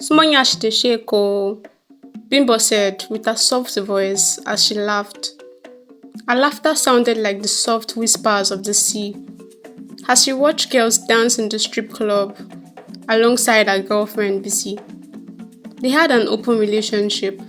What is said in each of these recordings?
Small yash dey shake oh, Bimbo said with a soft voice as she laughed. Her laughter sounded like the soft whispers of the sea as she watched girls dance in the strip club alongside her girlfriend Bissy. They had an open relationship,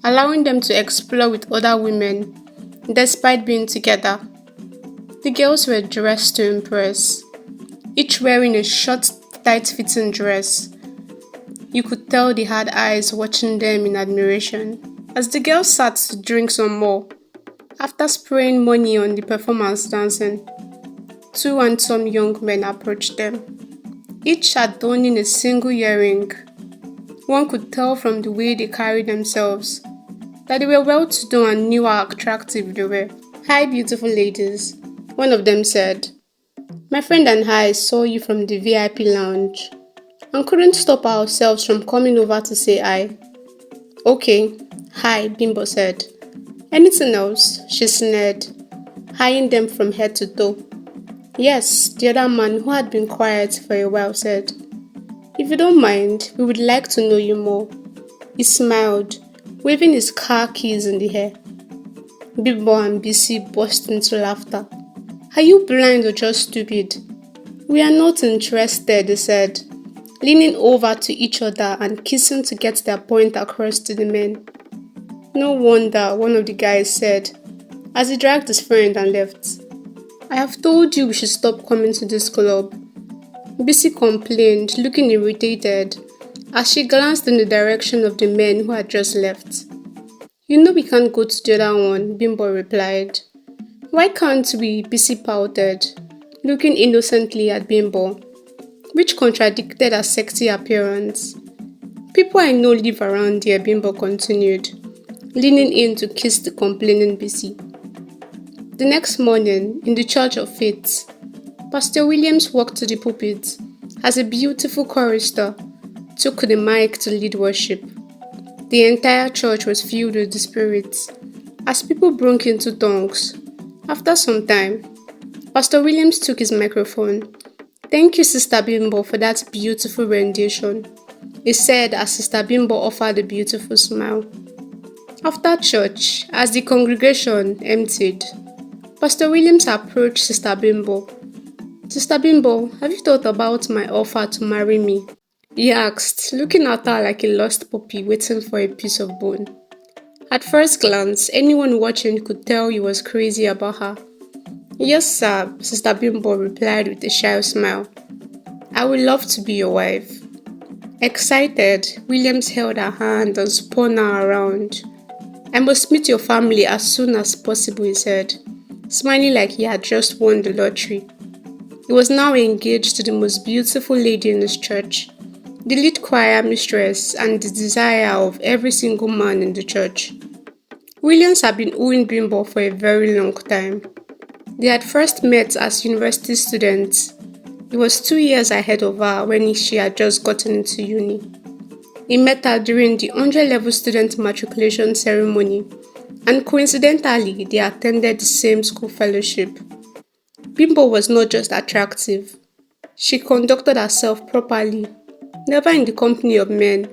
allowing them to explore with other women despite being together. The girls were dressed to impress, each wearing a short, tight-fitting dress. You could tell they had eyes watching them in admiration. As the girls sat to drink some more, after spraying money on the performance dancing, two handsome young men approached them, each adorning a single earring. One could tell from the way they carried themselves that they were well-to-do and knew how attractive they were. "Hi, beautiful ladies," one of them said. "My friend and I saw you from the VIP lounge and couldn't stop ourselves from coming over to say hi." "Okay, hi," Bimbo said. "Anything else?" she sneered, eyeing them from head to toe. "Yes," the other man, who had been quiet for a while, said. "If you don't mind, we would like to know you more." He smiled, waving his car keys in the air. Bimbo and Bissy burst into laughter. "Are you blind or just stupid?" "We are not interested," they said, leaning over to each other and kissing to get their point across to the men. "No wonder," one of the guys said, as he dragged his friend and left. "I have told you we should stop coming to this club," Bissy complained, looking irritated, as she glanced in the direction of the men who had just left. "You know we can't go to the other one," Bimbo replied. "Why can't we?" Bissy pouted, looking innocently at Bimbo, which contradicted her sexy appearance. "People I know live around here," Bimbo continued, leaning in to kiss the complaining Bissy. The next morning, in the Church of Faith, Pastor Williams walked to the pulpit as a beautiful chorister took the mic to lead worship. The entire church was filled with the Spirit as people broke into tongues. After some time, Pastor Williams took his microphone. "Thank you, Sister Bimbo, for that beautiful rendition," he said as Sister Bimbo offered a beautiful smile. After church, as the congregation emptied, Pastor Williams approached Sister Bimbo. "Sister Bimbo, have you thought about my offer to marry me?" he asked, looking at her like a lost puppy waiting for a piece of bone. At first glance, anyone watching could tell he was crazy about her. "Yes, sir," Sister Bimbo replied with a shy smile. "I would love to be your wife." Excited, Williams held her hand and spun her around. "I must meet your family as soon as possible," he said, smiling like he had just won the lottery. He was now engaged to the most beautiful lady in his church, the lead choir mistress and the desire of every single man in the church. Williams had been wooing Bimbo for a very long time. They had first met as university students. He was 2 years ahead of her when she had just gotten into uni. He met her during the 100-level student matriculation ceremony, and coincidentally, they attended the same school fellowship. Bimbo was not just attractive. She conducted herself properly, never in the company of men,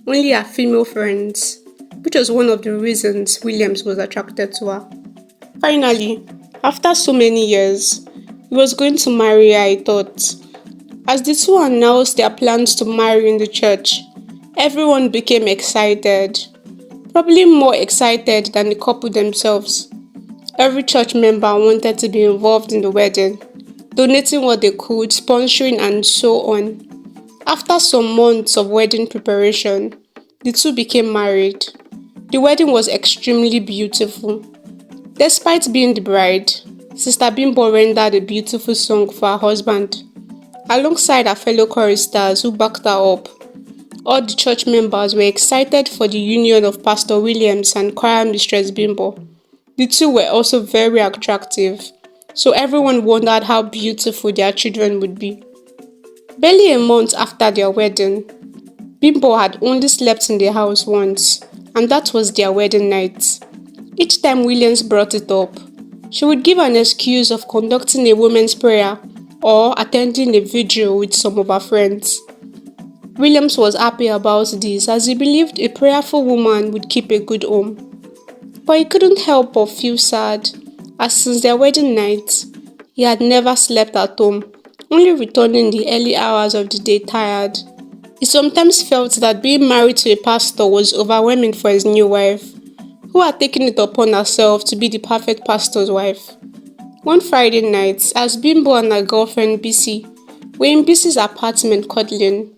only her female friends, which was one of the reasons Williams was attracted to her. Finally, after so many years, he was going to marry her, I thought. As the two announced their plans to marry in the church, everyone became excited, probably more excited than the couple themselves. Every church member wanted to be involved in the wedding, donating what they could, sponsoring, and so on. After some months of wedding preparation, the two became married. The wedding was extremely beautiful. Despite being the bride, Sister Bimbo rendered a beautiful song for her husband, alongside her fellow choristers who backed her up. All the church members were excited for the union of Pastor Williams and choir mistress Bimbo. The two were also very attractive, so everyone wondered how beautiful their children would be. Barely a month after their wedding, Bimbo had only slept in the house once, and that was their wedding night. Each time Williams brought it up, she would give an excuse of conducting a women's prayer or attending a vigil with some of her friends. Williams was happy about this as he believed a prayerful woman would keep a good home. But he couldn't help but feel sad, as since their wedding night, he had never slept at home, only returning in the early hours of the day tired. He sometimes felt that being married to a pastor was overwhelming for his new wife, who had taken it upon herself to be the perfect pastor's wife. One Friday night, as Bimbo and her girlfriend Bissy were in Bissy's apartment cuddling,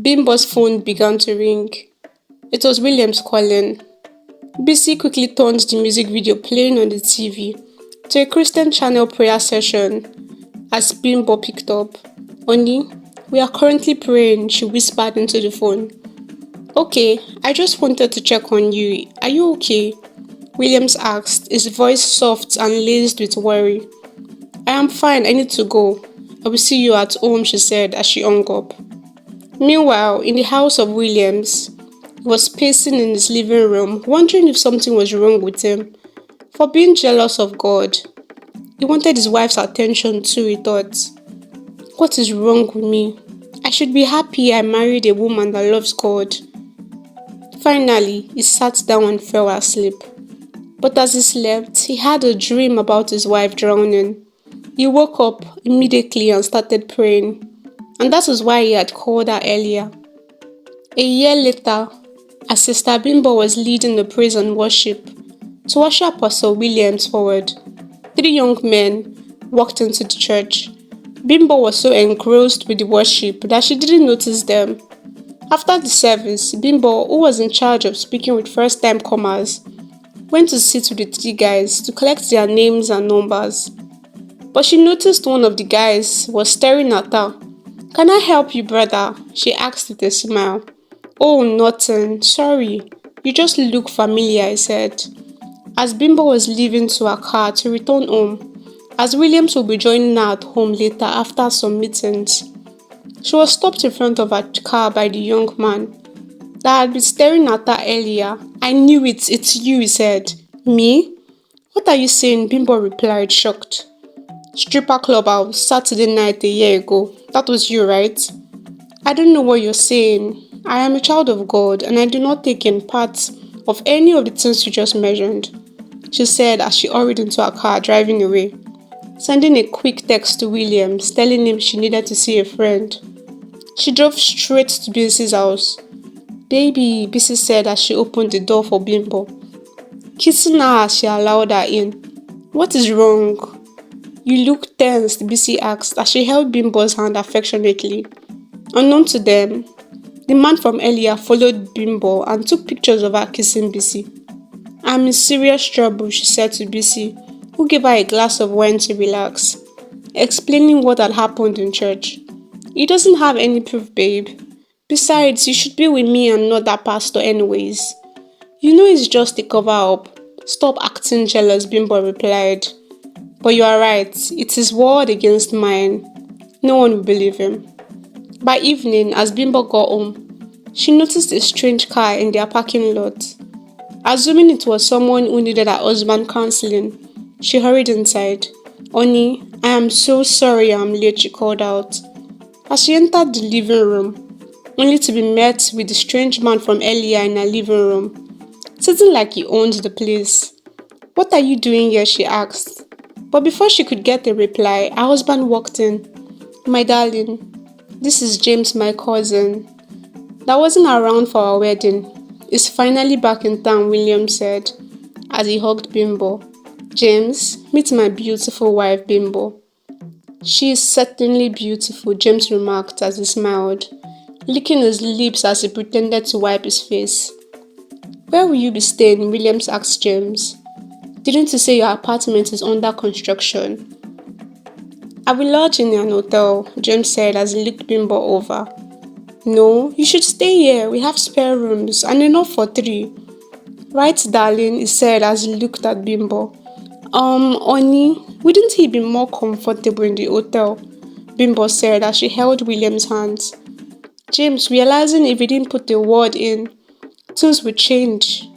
Bimbo's phone began to ring. It was Williams calling. Bissy quickly turned the music video playing on the TV to a Christian channel prayer session as Bimbo picked up. "Honey, we are currently praying," she whispered into the phone. "Okay, I just wanted to check on you. Are you okay?" Williams asked, his voice soft and laced with worry. "I am fine, I need to go. I will see you at home," she said as she hung up. Meanwhile, in the house of Williams, he was pacing in his living room, wondering if something was wrong with him. For being jealous of God, he wanted his wife's attention too, he thought. "What is wrong with me? I should be happy I married a woman that loves God." Finally, he sat down and fell asleep. But as he slept, he had a dream about his wife drowning. He woke up immediately and started praying, and that is why he had called her earlier. A year later, as Sister Bimbo was leading the praise and worship, to usher Pastor Williams forward, 3 young men walked into the church. Bimbo was so engrossed with the worship that she didn't notice them. After the service, Bimbo, who was in charge of speaking with first-time comers, went to sit with the 3 guys to collect their names and numbers. But she noticed one of the guys was staring at her. "Can I help you, brother?" she asked with a smile. "Oh, nothing. Sorry. You just look familiar," I said. As Bimbo was leaving to her car to return home, as Williams will be joining her at home later after some meetings, she was stopped in front of her car by the young man that had been staring at her earlier. "I knew it. It's you," he said. "Me? What are you saying?" Bimbo replied, shocked. "Stripper clubhouse, Saturday night a year ago. That was you, right?" "I don't know what you're saying. I am a child of God and I do not take in part of any of the things you just mentioned," she said as she hurried into her car driving away, sending a quick text to Williams telling him she needed to see a friend. She drove straight to Bissy's house. "Baby," Bissy said as she opened the door for Bimbo, kissing her as she allowed her in. "What is wrong? You look tense," Bissy asked as she held Bimbo's hand affectionately. Unknown to them, the man from earlier followed Bimbo and took pictures of her kissing Bissy. "I'm in serious trouble," she said to Bissy, who gave her a glass of wine to relax, explaining what had happened in church. "He doesn't have any proof, babe. Besides, you should be with me and not that pastor anyways. You know it's just a cover-up. Stop acting jealous," Bimbo replied. "But you are right. It is word against mine. No one will believe him." By evening, as Bimbo got home, she noticed a strange car in their parking lot. Assuming it was someone who needed her husband counseling, she hurried inside. "Honey, I am so sorry I'm late," she called out. As she entered the living room, only to be met with the strange man from earlier in her living room, sitting like he owned the place. "What are you doing here?" she asked. But before she could get a reply, her husband walked in. "My darling, this is James, my cousin. That wasn't around for our wedding. He's finally back in town," William said as he hugged Bimbo. "James, meet my beautiful wife, Bimbo." "She is certainly beautiful," James remarked as he smiled, licking his lips as he pretended to wipe his face. "Where will you be staying?" Williams asked James. "Didn't you say your apartment is under construction?" "I will lodge in an hotel," James said as he looked Bimbo over. "No, you should stay here. We have spare rooms and enough for 3. "Right, darling," he said as he looked at Bimbo. Honey, wouldn't he be more comfortable in the hotel?" Bimbo said as she held William's hands. James, realizing if he didn't put a word in, things would change,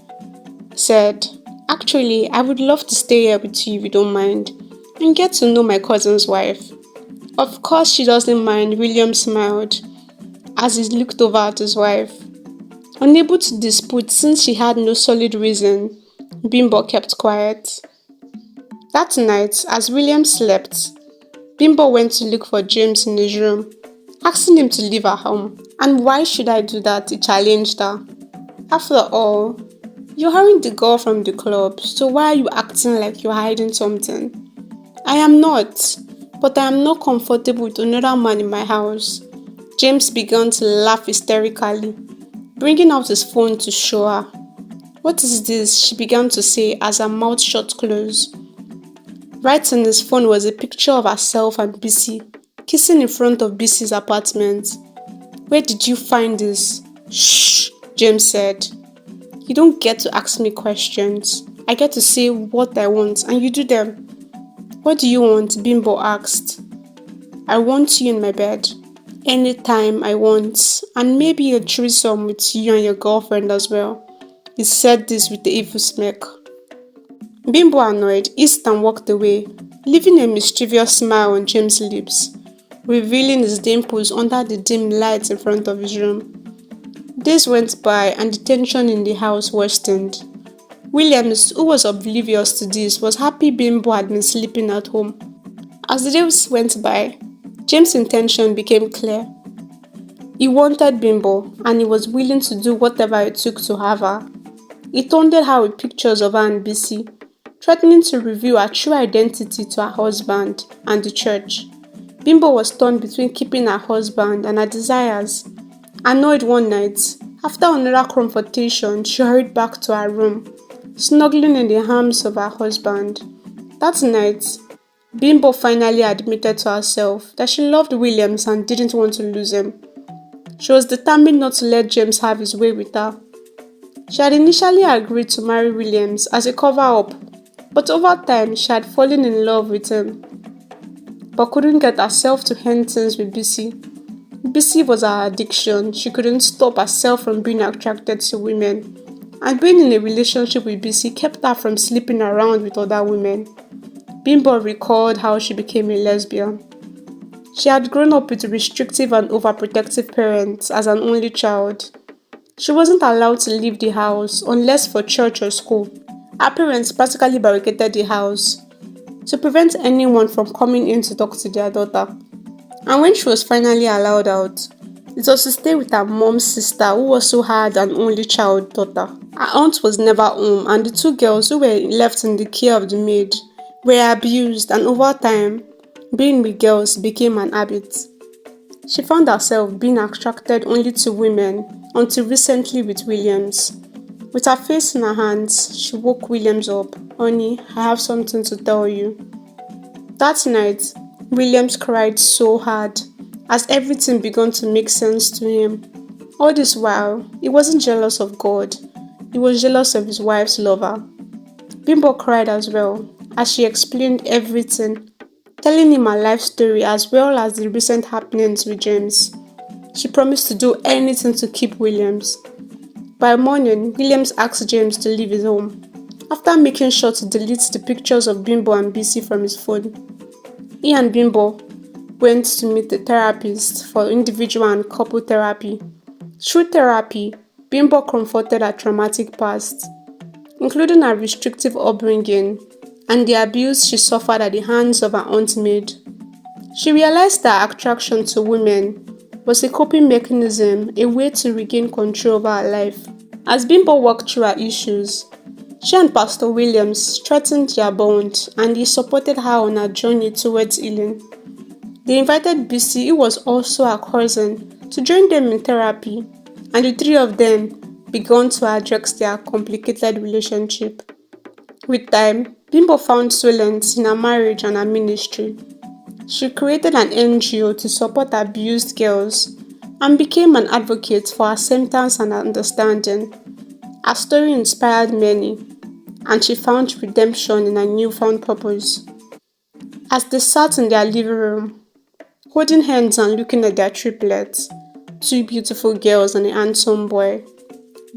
said, "Actually, I would love to stay here with you if you don't mind, and get to know my cousin's wife." "Of course she doesn't mind," William smiled. as he looked over at his wife. Unable to dispute since she had no solid reason, Bimbo kept quiet. That night, as William slept, Bimbo went to look for James in his room, asking him to leave her home. And why should I do that? He challenged her. After all, you aren't the girl from the club, so why are you acting like you're hiding something? I am not, but I am not comfortable with another man in my house. James began to laugh hysterically, bringing out his phone to show her. What is this? She began to say as her mouth shut close. Right on his phone was a picture of herself and BC, kissing in front of BC's apartment. Where did you find this? Shh, James said. You don't get to ask me questions. I get to say what I want and you do them. What do you want? Bimbo asked. I want you in my bed. Anytime I want. And maybe a threesome with you and your girlfriend as well. He said this with the evil smirk. Bimbo, annoyed, hissed and walked away, leaving a mischievous smile on James' lips, revealing his dimples under the dim lights in front of his room. Days went by and the tension in the house worsened. Williams, who was oblivious to this, was happy Bimbo had been sleeping at home. As the days went by, James' intention became clear. He wanted Bimbo and he was willing to do whatever it took to have her. He taunted her with pictures of her and BC, threatening to reveal her true identity to her husband and the church. Bimbo was torn between keeping her husband and her desires. Annoyed one night, after another confrontation, she hurried back to her room, snuggling in the arms of her husband. That night, Bimbo finally admitted to herself that she loved Williams and didn't want to lose him. She was determined not to let James have his way with her. She had initially agreed to marry Williams as a cover-up, but over time she had fallen in love with him, but couldn't get herself to end things with BC. BC was her addiction. She couldn't stop herself from being attracted to women, and being in a relationship with BC kept her from sleeping around with other women. Bimbo recalled how she became a lesbian. She had grown up with restrictive and overprotective parents as an only child. She wasn't allowed to leave the house unless for church or school. Her parents practically barricaded the house to prevent anyone from coming in to talk to their daughter. And when she was finally allowed out, it was to stay with her mom's sister who also had an only child daughter. Her aunt was never home and the two girls who were left in the care of the maid were abused, and over time, being with girls became an habit. She found herself being attracted only to women until recently with Williams. With her face in her hands, she woke Williams up. Honey, I have something to tell you. That night, Williams cried so hard as everything began to make sense to him. All this while, he wasn't jealous of God. He was jealous of his wife's lover. Bimbo cried as well as she explained everything, telling him her life story as well as the recent happenings with James. She promised to do anything to keep Williams. By morning, Williams asked James to leave his home, after making sure to delete the pictures of Bimbo and BC from his phone. He and Bimbo went to meet a therapist for individual and couple therapy. Through therapy, Bimbo confronted her traumatic past, including her restrictive upbringing and the abuse she suffered at the hands of her aunt maid. She realized that attraction to women was a coping mechanism, a way to regain control over her life. As Bimbo walked through her issues, she and Pastor Williams strengthened their bond and he supported her on her journey towards healing. They invited BC, who was also her cousin, to join them in therapy, and the three of them began to address their complicated relationship. With time, Bimbo found solace in her marriage and her ministry. She created an NGO to support abused girls and became an advocate for acceptance and understanding. Her story inspired many, and she found redemption in her newfound purpose. As they sat in their living room, holding hands and looking at their triplets, two beautiful girls and a handsome boy,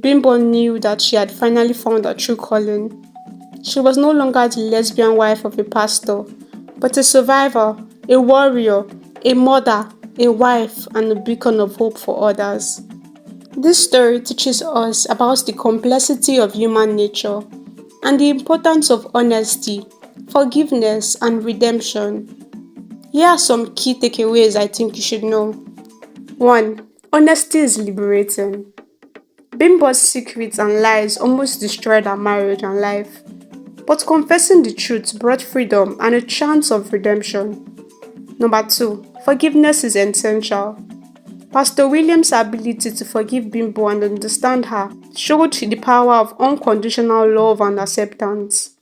Bimbo knew that she had finally found her true calling. She was no longer the lesbian wife of a pastor, but a survivor, a warrior, a mother, a wife, and a beacon of hope for others. This story teaches us about the complexity of human nature and the importance of honesty, forgiveness, and redemption. Here are some key takeaways I think you should know. 1. Honesty is liberating. Bimbo's secrets and lies almost destroyed her marriage and life, but confessing the truth brought freedom and a chance of redemption. Number 2. Forgiveness is essential. Pastor William's ability to forgive Bimbo and understand her showed the power of unconditional love and acceptance.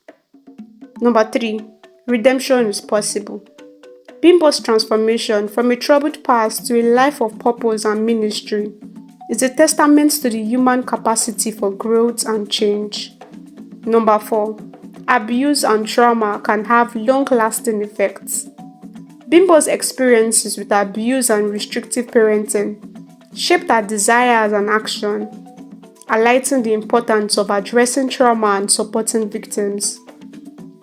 Number 3. Redemption is possible. Bimbo's transformation from a troubled past to a life of purpose and ministry is a testament to the human capacity for growth and change. Number 4. Abuse and trauma can have long-lasting effects. Bimbo's experiences with abuse and restrictive parenting shaped her desires and action, highlighting the importance of addressing trauma and supporting victims.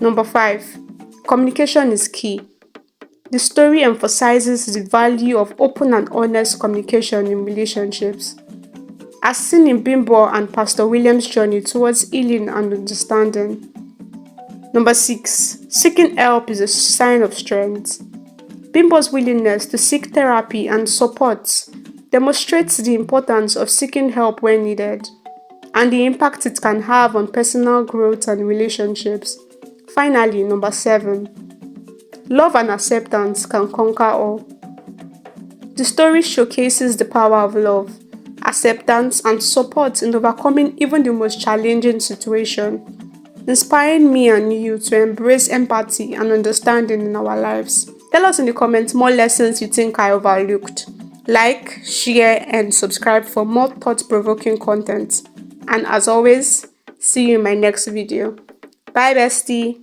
Number 5. Communication is key. The story emphasizes the value of open and honest communication in relationships, as seen in Bimbo and Pastor William's journey towards healing and understanding. Number 6. Seeking help is a sign of strength. Bimbo's willingness to seek therapy and support demonstrates the importance of seeking help when needed and the impact it can have on personal growth and relationships. Finally, number 7. Love and acceptance can conquer all. The story showcases the power of love, acceptance, and support in overcoming even the most challenging situation, inspiring me and you to embrace empathy and understanding in our lives. Tell us in the comments more lessons you think I overlooked. Like, share, and subscribe for more thought-provoking content. And as always, see you in my next video. Bye, bestie.